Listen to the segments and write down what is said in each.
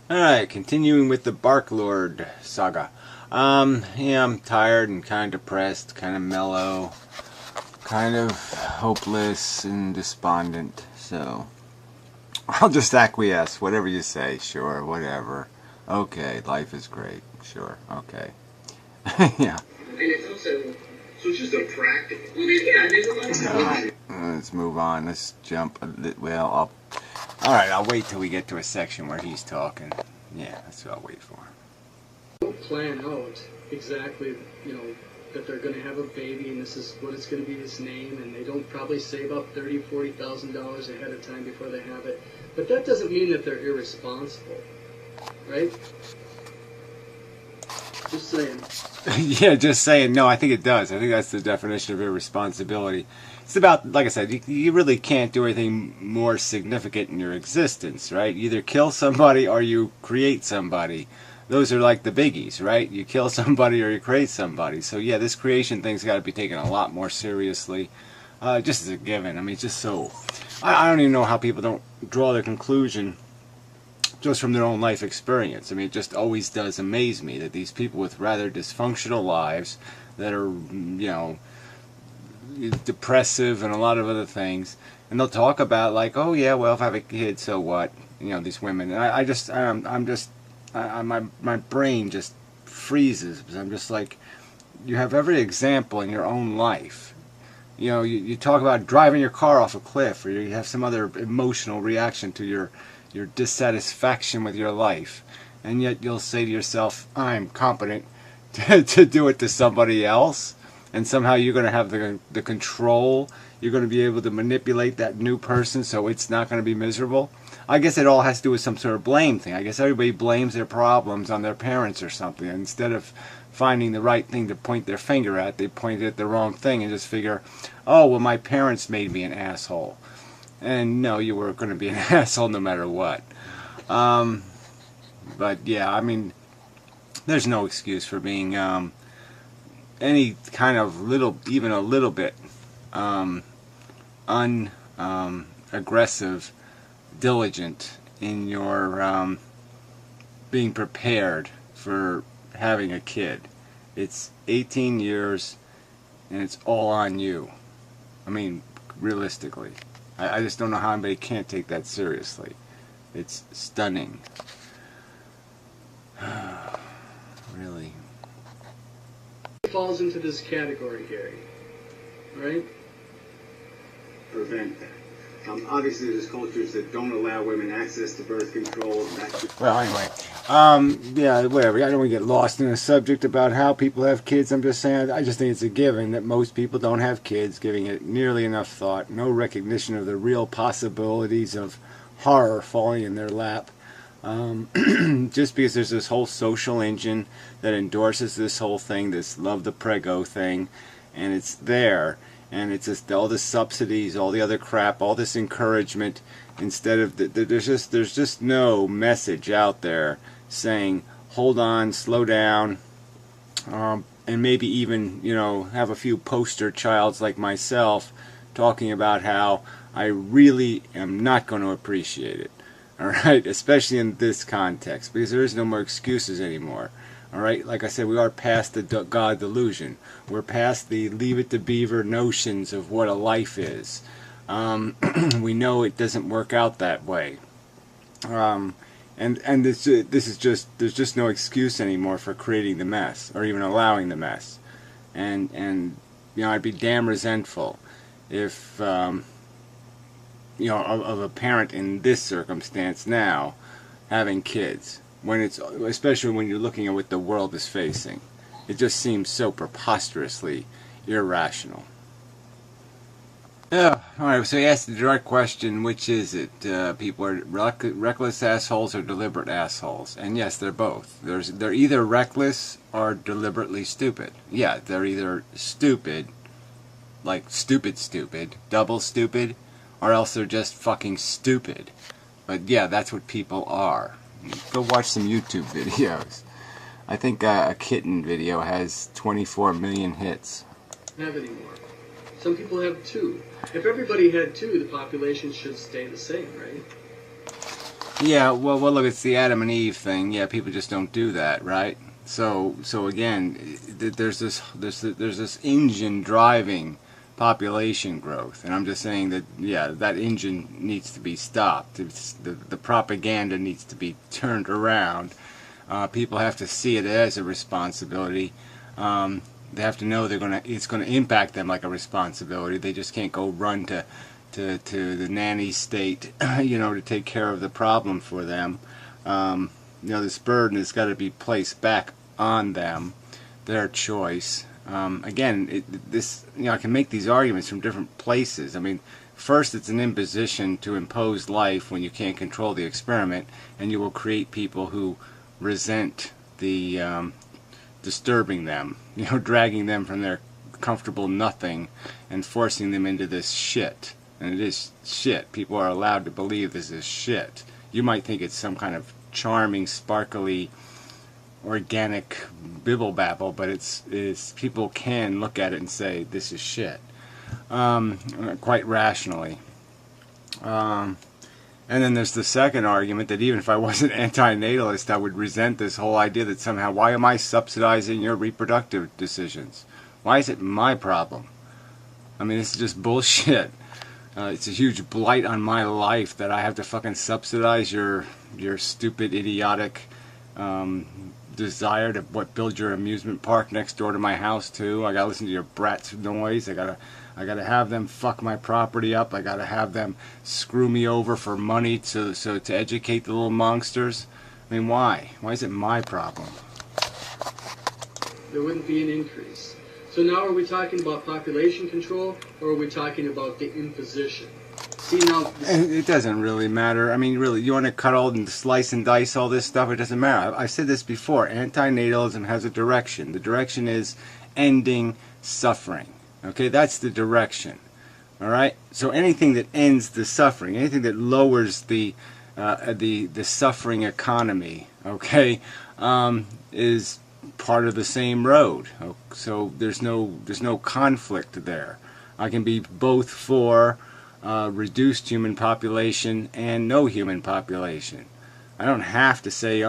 Alright, continuing with the Bark Lord saga. Yeah, I'm tired and kind of depressed, kind of mellow, kind of hopeless and despondent, so I'll just acquiesce. Whatever you say, sure, whatever. Okay, life is great, sure, okay. Yeah. And it's also, so it's just a practical. Well, yeah, there's a lot of stuff. Let's move on, let's jump, well, alright, I'll wait till we get to a section where he's talking. Yeah, that's what I'll wait for. Don't plan out exactly, that they're going to have a baby and this is what it's going to be his name, and they don't probably save up $30,000-$40,000 ahead of time before they have it. But that doesn't mean that they're irresponsible, right? Just saying. Yeah, just saying. No, I think it does. I think that's the definition of irresponsibility. It's about, like I said, you really can't do anything more significant in your existence, right? You either kill somebody or you create somebody. Those are like the biggies, right? You kill somebody or you create somebody. So yeah, this creation thing's got to be taken a lot more seriously. Just as a given. I mean, it's just so... I don't even know how people don't draw their conclusion just from their own life experience. I mean, it just always does amaze me that these people with rather dysfunctional lives that are, depressive and a lot of other things, and they'll talk about like, oh yeah, well, if I have a kid, so what? These women, and my brain just freezes because I'm just like, you have every example in your own life. You talk about driving your car off a cliff, or you have some other emotional reaction to your dissatisfaction with your life, and yet you'll say to yourself, I'm competent to do it to somebody else, and somehow you're going to have the control, you're going to be able to manipulate that new person so it's not going to be miserable. I guess it all has to do with some sort of blame thing. I guess everybody blames their problems on their parents or something. Instead of finding the right thing to point their finger at, they point at the wrong thing and just figure, oh, well, my parents made me an asshole. And no, you were going to be an asshole no matter what. But yeah, I mean, there's no excuse for being any kind of even a little bit aggressive, diligent in your being prepared for having a kid. It's 18 years and it's all on you. I mean, realistically. I just don't know how anybody can't take that seriously. It's stunning. Really. It falls into this category, Gary. Right? Prevent that. Obviously, there's cultures that don't allow women access to birth control. Well, anyway, yeah, whatever. I don't want to get lost in a subject about how people have kids. I'm just saying, I just think it's a given that most people don't have kids, giving it nearly enough thought, no recognition of the real possibilities of horror falling in their lap. Just because there's this whole social engine that endorses this whole thing, this love the prego thing, and it's there. And it's just all the subsidies, all the other crap, all this encouragement. Instead of there's just no message out there saying, hold on, slow down, and maybe even have a few poster childs like myself talking about how I really am not going to appreciate it. All right, especially in this context, because there is no more excuses anymore. All right, like I said, we are past the God delusion. We're past the leave it to beaver notions of what a life is. We know it doesn't work out that way. And this is just, there's just no excuse anymore for creating the mess or even allowing the mess. And I'd be damn resentful if of a parent in this circumstance now having kids. Especially when you're looking at what the world is facing. It just seems so preposterously irrational. Yeah, alright, so you asked the direct question, which is it? People are reckless assholes or deliberate assholes? And yes, they're both. They're either reckless or deliberately stupid. Yeah, they're either stupid, like stupid, double stupid, or else they're just fucking stupid. But yeah, that's what people are. Go watch some YouTube videos. I think a kitten video has 24 million hits. Have anymore. Some people have 2. If everybody had 2, the population should stay the same, right? Yeah, well, look, it's the Adam and Eve thing. Yeah, people just don't do that, right? So again, there's this engine driving population growth, and I'm just saying that yeah, that engine needs to be stopped. The propaganda needs to be turned around. People have to see it as a responsibility. They have to know it's gonna impact them like a responsibility. They just can't go run to the nanny state, to take care of the problem for them. This burden has got to be placed back on them, their choice. Again, I can make these arguments from different places. I mean, first, it's an imposition to impose life when you can't control the experiment, and you will create people who resent the disturbing them, dragging them from their comfortable nothing and forcing them into this shit. And it is shit. People are allowed to believe this is shit. You might think it's some kind of charming, sparkly, organic bibble babble, but it's people can look at it and say this is shit, quite rationally. And then there's the second argument that even if I wasn't anti-natalist, I would resent this whole idea that somehow, why am I subsidizing your reproductive decisions? Why is it my problem? I mean, this is just bullshit. It's a huge blight on my life that I have to fucking subsidize your stupid, idiotic desire to build your amusement park next door to my house too. I gotta listen to your brats' noise. I gotta have them fuck my property up. I gotta have them screw me over for money to educate the little monsters. I mean, why? Why is it my problem? There wouldn't be an increase. So now are we talking about population control, or are we talking about the imposition? See, now it doesn't really matter. I mean, really, you want to cut all and slice and dice all this stuff, it doesn't matter. I've said this before. Antinatalism has a direction. The direction is ending suffering. Okay, that's the direction. All right. So anything that ends the suffering, anything that lowers the suffering economy, okay, is part of the same road. So there's no conflict there. I can be both for reduced human population and no human population. I don't have to say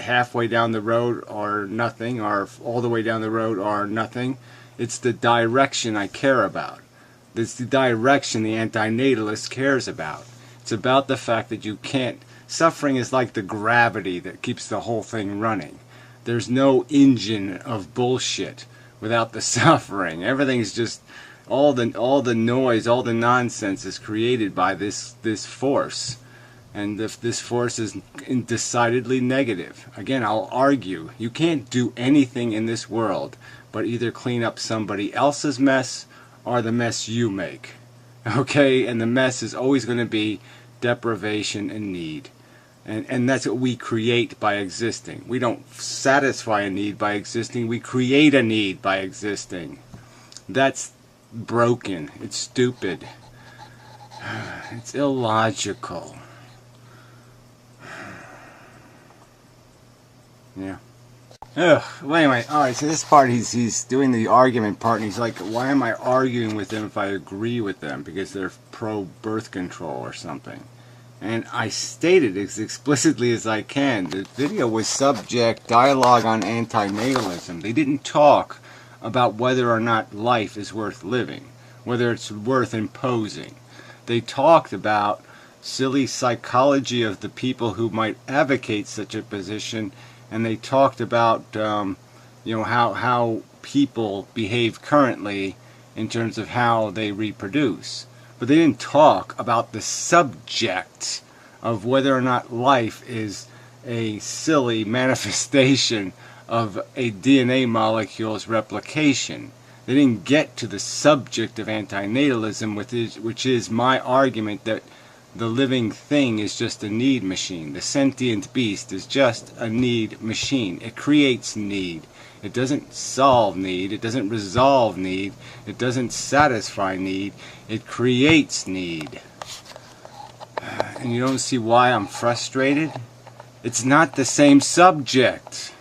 halfway down the road or nothing, or all the way down the road or nothing. It's the direction I care about. It's the direction the antinatalist cares about. It's about the fact that you can't. Suffering is like the gravity that keeps the whole thing running. There's no engine of bullshit without the suffering. Everything's just all the noise, all the nonsense is created by this force, and this force is decidedly negative. Again, I'll argue you can't do anything in this world but either clean up somebody else's mess or the mess you make. Okay, and the mess is always going to be deprivation and need. And that's what we create by existing. We don't satisfy a need by existing. We create a need by existing. That's broken. It's stupid. It's illogical. Yeah. Ugh. Well, anyway, alright, so this part he's doing the argument part, and he's like, why am I arguing with them if I agree with them? Because they're pro-birth control or something. And I stated as explicitly as I can, the video was subject dialogue on antinatalism. They didn't talk about whether or not life is worth living, whether it's worth imposing. They talked about silly psychology of the people who might advocate such a position, and they talked about how people behave currently in terms of how they reproduce. But they didn't talk about the subject of whether or not life is a silly manifestation of a DNA molecule's replication. They didn't get to the subject of antinatalism, which is my argument that the living thing is just a need machine. The sentient beast is just a need machine. It creates need. It doesn't solve need. It doesn't resolve need. It doesn't satisfy need. It creates need. And you don't see why I'm frustrated? It's not the same subject.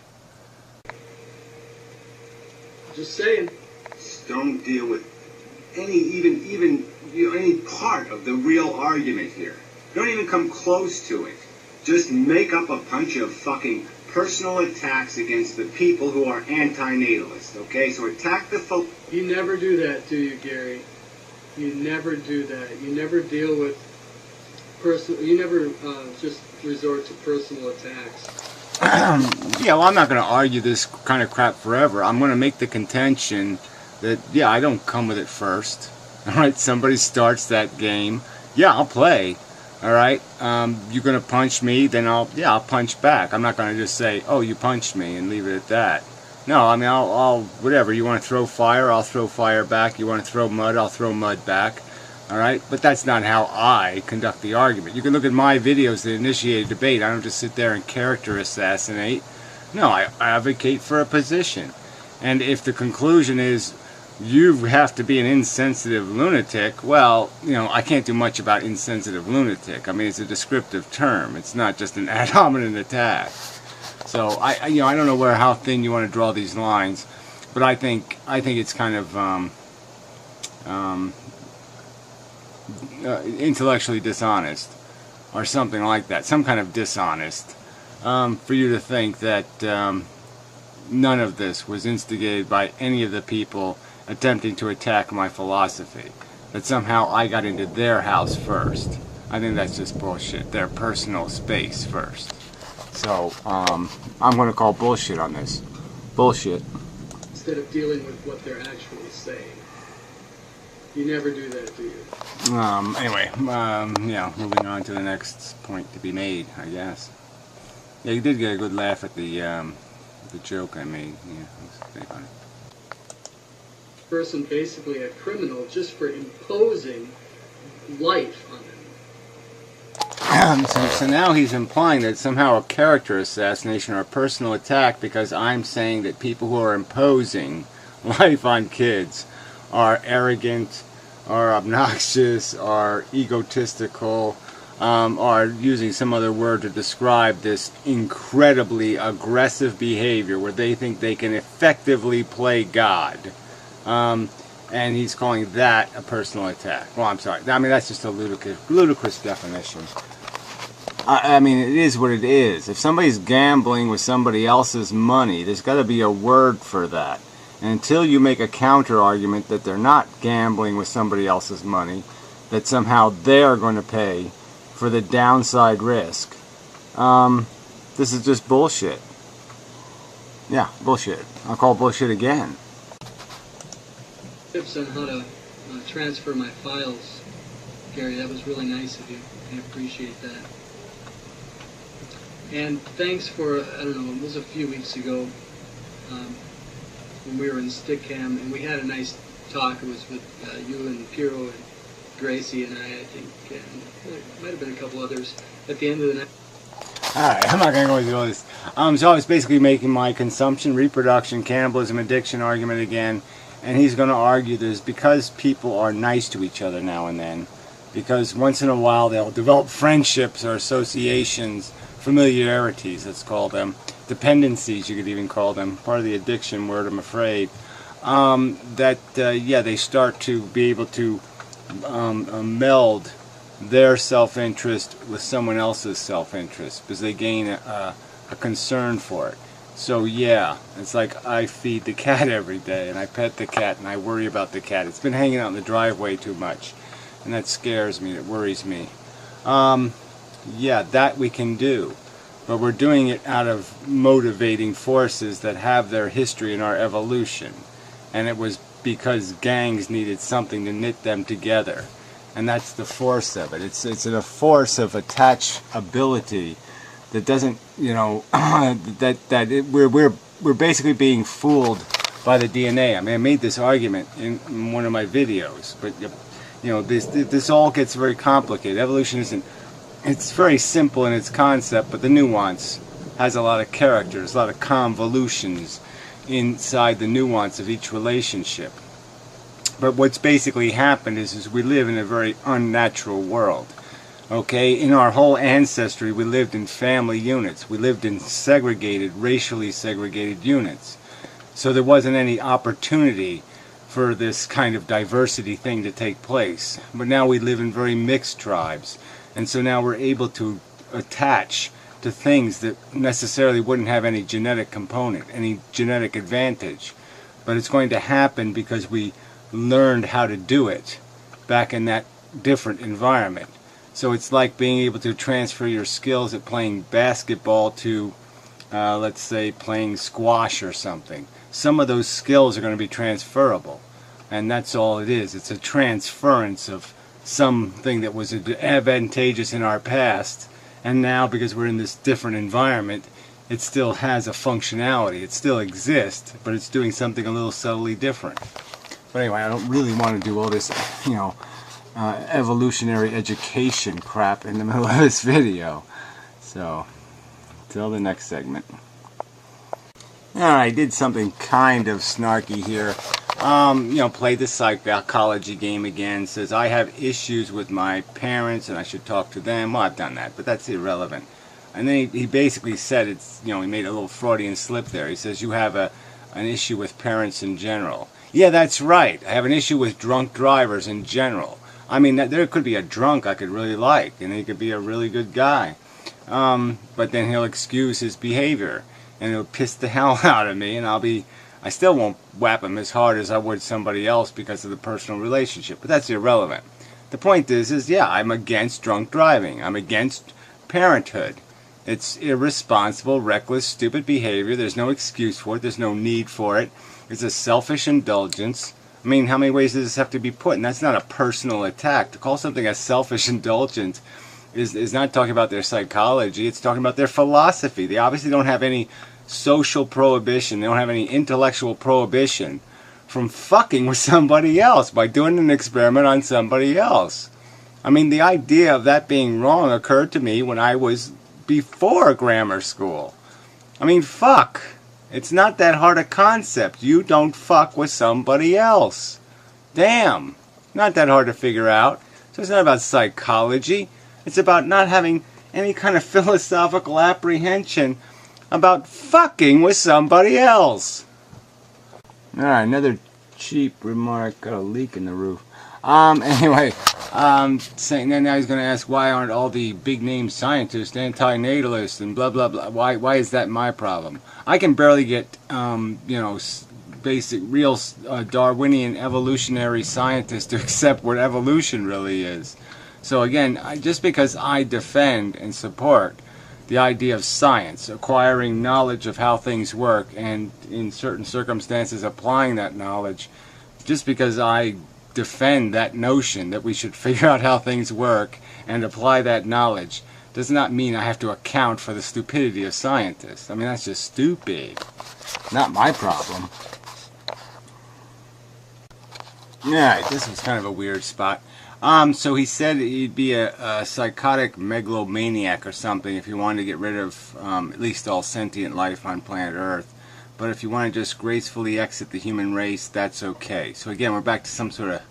Just saying. Don't deal with any part of the real argument here. Don't even come close to it. just make up a bunch of fucking personal attacks against the people who are anti-natalist, okay? So attack the folk. You never do that, do you, Gary? You never do that. You never deal with personal. You never just resort to personal attacks. Yeah, well, I'm not going to argue this kind of crap forever. I'm going to make the contention that, yeah, I don't come with it first. All right, somebody starts that game. Yeah, I'll play. All right, you're going to punch me, then I'll punch back. I'm not going to just say, oh, you punched me and leave it at that. No, I mean, I'll whatever. You want to throw fire, I'll throw fire back. You want to throw mud, I'll throw mud back. All right, but that's not how I conduct the argument. You can look at my videos that initiate a debate. I don't just sit there and character assassinate. No, I advocate for a position. And if the conclusion is you have to be an insensitive lunatic, well, you know, I can't do much about insensitive lunatic. I mean, it's a descriptive term. It's not just an ad hominem attack. So I don't know how thin you want to draw these lines, but I think it's kind of intellectually dishonest, or something like that, some kind of dishonest, for you to think that none of this was instigated by any of the people attempting to attack my philosophy, that somehow I got into their house first. I think that's just bullshit, their personal space first. So I'm going to call bullshit on this. Bullshit. Instead of dealing with what they're actually saying. You never do that, do you? Anyway, yeah, moving on to the next point to be made, I guess. Yeah, you did get a good laugh at the joke I made. Yeah, that's pretty funny. Person basically a criminal just for imposing life on them. So now he's implying that somehow a character assassination or a personal attack because I'm saying that people who are imposing life on kids are arrogant, are obnoxious, are egotistical, are using some other word to describe this incredibly aggressive behavior where they think they can effectively play God. And he's calling that a personal attack. Well, I'm sorry. I mean, that's just a ludicrous definition. I mean, it is what it is. If somebody's gambling with somebody else's money, there's got to be a word for that. And until you make a counter-argument that they're not gambling with somebody else's money, that somehow they're going to pay for the downside risk, this is just bullshit. Yeah, bullshit. I'll call bullshit again. Tips on how to transfer my files, Gary. That was really nice of you. I appreciate that. And thanks for, I don't know, it was a few weeks ago when we were in Stickham, and we had a nice talk. It was with you and Piero and Gracie and I think, and there might have been a couple others at the end of the night. Alright, I'm not going to go through all this. So I was basically making my consumption, reproduction, cannibalism, addiction argument again. And he's going to argue this because people are nice to each other now and then. Because once in a while they'll develop friendships or associations, familiarities, let's call them. Dependencies, you could even call them. Part of the addiction word, I'm afraid. Yeah, they start to be able to meld their self-interest with someone else's self-interest. Because they gain a concern for it. So yeah, it's like I feed the cat every day, and I pet the cat, and I worry about the cat. It's been hanging out in the driveway too much, and that scares me, it worries me. Yeah, that we can do, but we're doing it out of motivating forces that have their history in our evolution, and it was because gangs needed something to knit them together, and that's the force of it. It's a force of attachability that doesn't, you know, we're basically being fooled by the DNA. I mean, I made this argument in one of my videos, but you know, this all gets very complicated. Evolution isn't. It's very simple in its concept, but the nuance has a lot of characters, a lot of convolutions inside the nuance of each relationship. But what's basically happened is we live in a very unnatural world. Okay, in our whole ancestry, we lived in family units. We lived in segregated, racially segregated units. So there wasn't any opportunity for this kind of diversity thing to take place. But now we live in very mixed tribes. And so now we're able to attach to things that necessarily wouldn't have any genetic component, any genetic advantage. But it's going to happen because we learned how to do it back in that different environment. So it's like being able to transfer your skills at playing basketball to, let's say, playing squash or something. Some of those skills are going to be transferable. And that's all it is. It's a transference of something that was advantageous in our past. And now, because we're in this different environment, it still has a functionality. It still exists, but it's doing something a little subtly different. But anyway, I don't really want to do all this, evolutionary education crap in the middle of this video. So, till the next segment. Alright, I did something kind of snarky here. Played the psychology game again. Says I have issues with my parents and I should talk to them. Well, I've done that, but that's irrelevant. And then he basically said he made a little Freudian slip there. He says you have an issue with parents in general. Yeah, that's right. I have an issue with drunk drivers in general. I mean, there could be a drunk I could really like, and he could be a really good guy. But then he'll excuse his behavior, and it'll piss the hell out of me, and I still won't whap him as hard as I would somebody else because of the personal relationship. But that's irrelevant. The point is yeah, I'm against drunk driving. I'm against parenthood. It's irresponsible, reckless, stupid behavior. There's no excuse for it. There's no need for it. It's a selfish indulgence. I mean, how many ways does this have to be put? And that's not a personal attack. To call something a selfish indulgence is not talking about their psychology. It's talking about their philosophy. They obviously don't have any social prohibition. They don't have any intellectual prohibition from fucking with somebody else by doing an experiment on somebody else. I mean, the idea of that being wrong occurred to me when I was before grammar school. I mean, fuck. It's not that hard a concept. You don't fuck with somebody else. Damn. Not that hard to figure out. So it's not about psychology. It's about not having any kind of philosophical apprehension about fucking with somebody else. Alright, another cheap remark. Got a leak in the roof. Anyway, saying that now he's going to ask why aren't all the big name scientists anti-natalists and blah blah blah. Why is that my problem? I can barely get basic real Darwinian evolutionary scientists to accept what evolution really is. So again, just because I defend and support the idea of science, acquiring knowledge of how things work, and in certain circumstances applying that knowledge, just because I defend that notion that we should figure out how things work and apply that knowledge does not mean I have to account for the stupidity of scientists. I mean, that's just stupid. Not my problem. Alright, this was kind of a weird spot. So he said he'd be a psychotic megalomaniac or something if you wanted to get rid of at least all sentient life on planet Earth. But if you want to just gracefully exit the human race, that's okay. So again, we're back to some sort of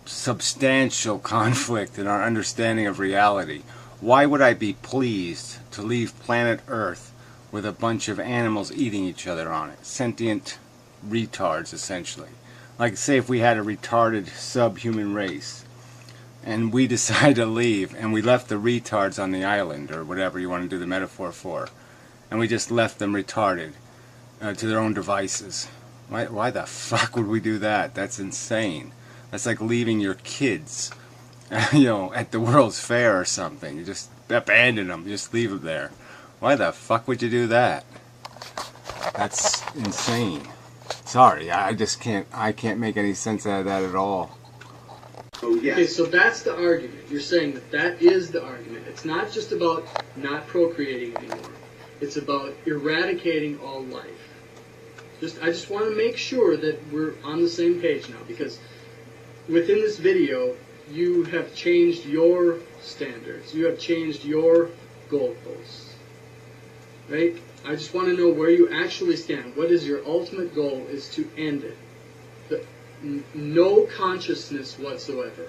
substantial conflict in our understanding of reality. Why would I be pleased to leave planet Earth with a bunch of animals eating each other on it? Sentient retards, essentially. Like, say if we had a retarded subhuman race, and we decide to leave, and we left the retards on the island, or whatever you want to do the metaphor for, and we just left them retarded to their own devices. Why the fuck would we do that? That's insane. That's like leaving your kids, at the World's Fair or something. You just abandon them, just leave them there. Why the fuck would you do that? That's insane. Sorry, I can't make any sense out of that at all. Oh, yes. Okay, so that's the argument. You're saying that is the argument. It's not just about not procreating anymore. It's about eradicating all life. I just want to make sure that we're on the same page now, because within this video, you have changed your standards. You have changed your goalposts. Right? I just want to know where you actually stand. What is your ultimate goal is to end it. No consciousness whatsoever.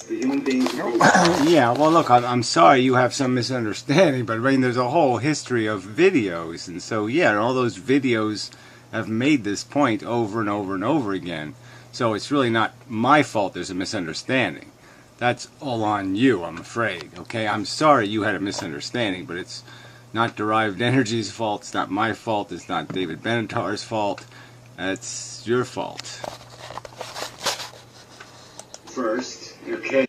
The human beings. Yeah, well, look, I'm sorry you have some misunderstanding, but I mean, there's a whole history of videos, and so, yeah, and all those videos have made this point over and over and over again. So it's really not my fault there's a misunderstanding. That's all on you, I'm afraid. Okay, I'm sorry you had a misunderstanding, but it's not Derived Energy's fault. It's not my fault. It's not David Benatar's fault. It's your fault. First, okay.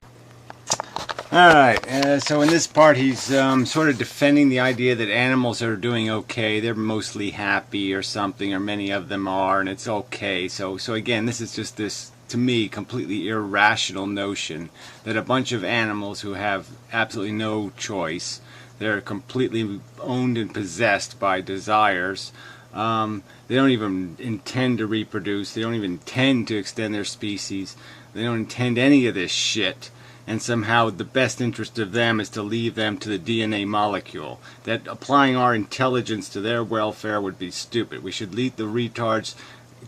Alright, so in this part he's sort of defending the idea that animals are doing okay, they're mostly happy or something, or many of them are, and it's okay. So again, this is just this, to me, completely irrational notion that a bunch of animals who have absolutely no choice, they're completely owned and possessed by desires, they don't even intend to reproduce, they don't even intend to extend their species, they don't intend any of this shit, and somehow the best interest of them is to leave them to the DNA molecule. That applying our intelligence to their welfare would be stupid. We should lead the retards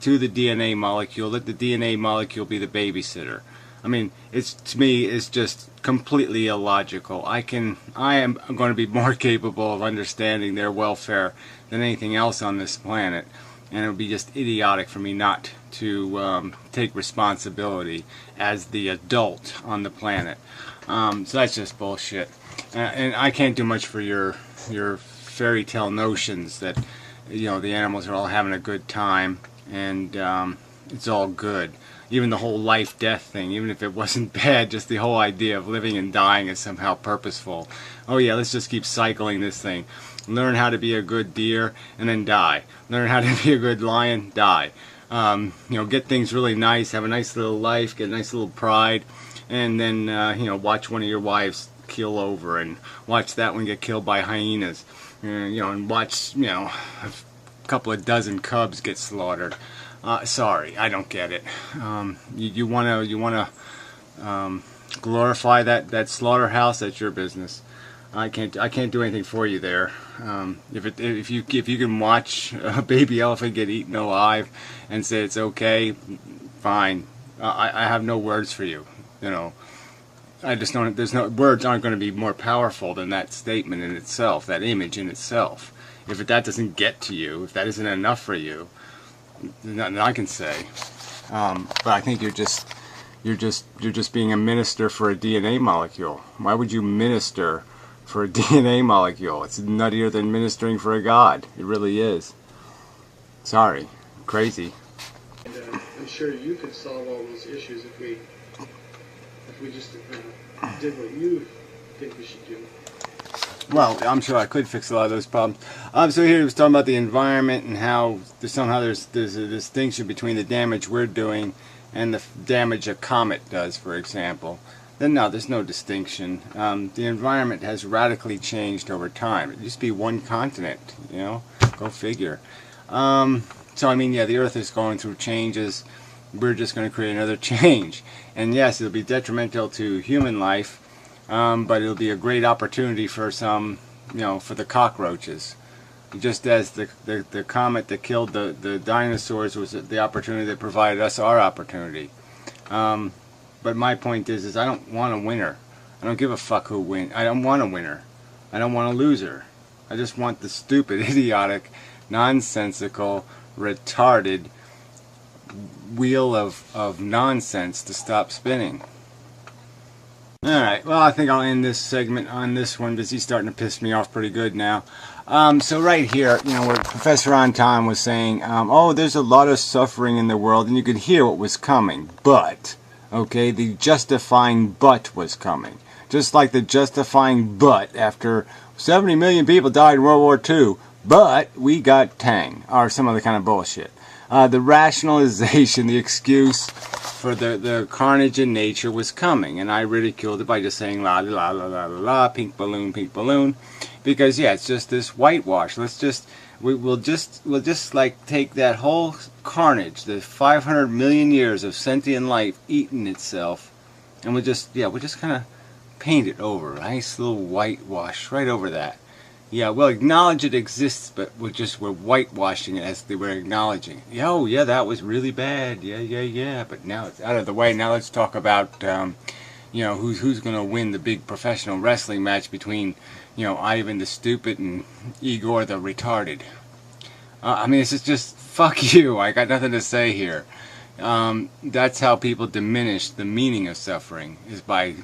to the DNA molecule, let the DNA molecule be the babysitter. I mean, to me, it's just completely illogical. I am going to be more capable of understanding their welfare than anything else on this planet, and it would be just idiotic for me not to take responsibility as the adult on the planet. So that's just bullshit. And I can't do much for your fairy tale notions that, you know, the animals are all having a good time and it's all good. Even the whole life-death thing, even if it wasn't bad, just the whole idea of living and dying is somehow purposeful. Oh yeah, let's just keep cycling this thing. Learn how to be a good deer and then die. Learn how to be a good lion, die. You know, get things really nice, have a nice little life, get a nice little pride, and then, you know, watch one of your wives keel over, and watch that one get killed by hyenas, you know, and watch, you know, a couple of dozen cubs get slaughtered. Sorry, I don't get it. You wanna glorify that slaughterhouse? That's your business. I can't do anything for you there. If you can watch a baby elephant get eaten alive and say it's okay, fine. I have no words for you. You know, I just don't. Words aren't going to be more powerful than that statement in itself, that image in itself. If that doesn't get to you, if that isn't enough for you, there's nothing I can say. But I think you're just being a minister for a DNA molecule. Why would you minister for a DNA molecule? It's nuttier than ministering for a god. It really is. Sorry. Crazy. And I'm sure you could solve all those issues if we just did what you think we should do. Well, I'm sure I could fix a lot of those problems. So here he was talking about the environment and how somehow there's a distinction between the damage we're doing and the damage a comet does, for example. Then no, there's no distinction. The environment has radically changed over time. It used to be one continent, you know, go figure. So I mean, yeah, the Earth is going through changes. We're just going to create another change. And yes, it'll be detrimental to human life, but it'll be a great opportunity for some, you know, for the cockroaches. Just as the comet that killed the dinosaurs was the opportunity that provided us our opportunity. But my point is I don't want a winner. I don't give a fuck who wins. I don't want a winner. I don't want a loser. I just want the stupid, idiotic, nonsensical, retarded wheel of nonsense to stop spinning. Alright, well, I think I'll end this segment on this one because he's starting to piss me off pretty good now. So right here, you know, where Professor Anton was saying, oh, there's a lot of suffering in the world, and you could hear what was coming, but, okay, the justifying but was coming. Just like the justifying but after 70 million people died in World War II, but we got Tang, or some other kind of bullshit. The rationalization, the excuse for the carnage in nature was coming, and I ridiculed it by just saying la la la la la la, pink balloon, because yeah, it's just this whitewash. We'll just like take that whole carnage, the 500 million years of sentient life eating itself, and we'll just kind of paint it over, nice little whitewash right over that. Yeah, we'll acknowledge it exists, but we're whitewashing it as they were acknowledging it. Oh, yeah, that was really bad. Yeah. But now it's out of the way. Now let's talk about, you know, who's going to win the big professional wrestling match between, you know, Ivan the Stupid and Igor the Retarded. I mean, this is just, fuck you. I got nothing to say here. That's how people diminish the meaning of suffering, is by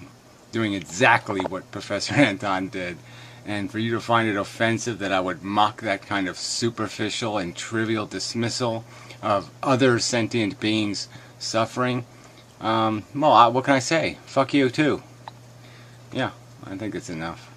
doing exactly what Professor Anton did. And for you to find it offensive that I would mock that kind of superficial and trivial dismissal of other sentient beings suffering, well, what can I say? Fuck you too. Yeah, I think it's enough.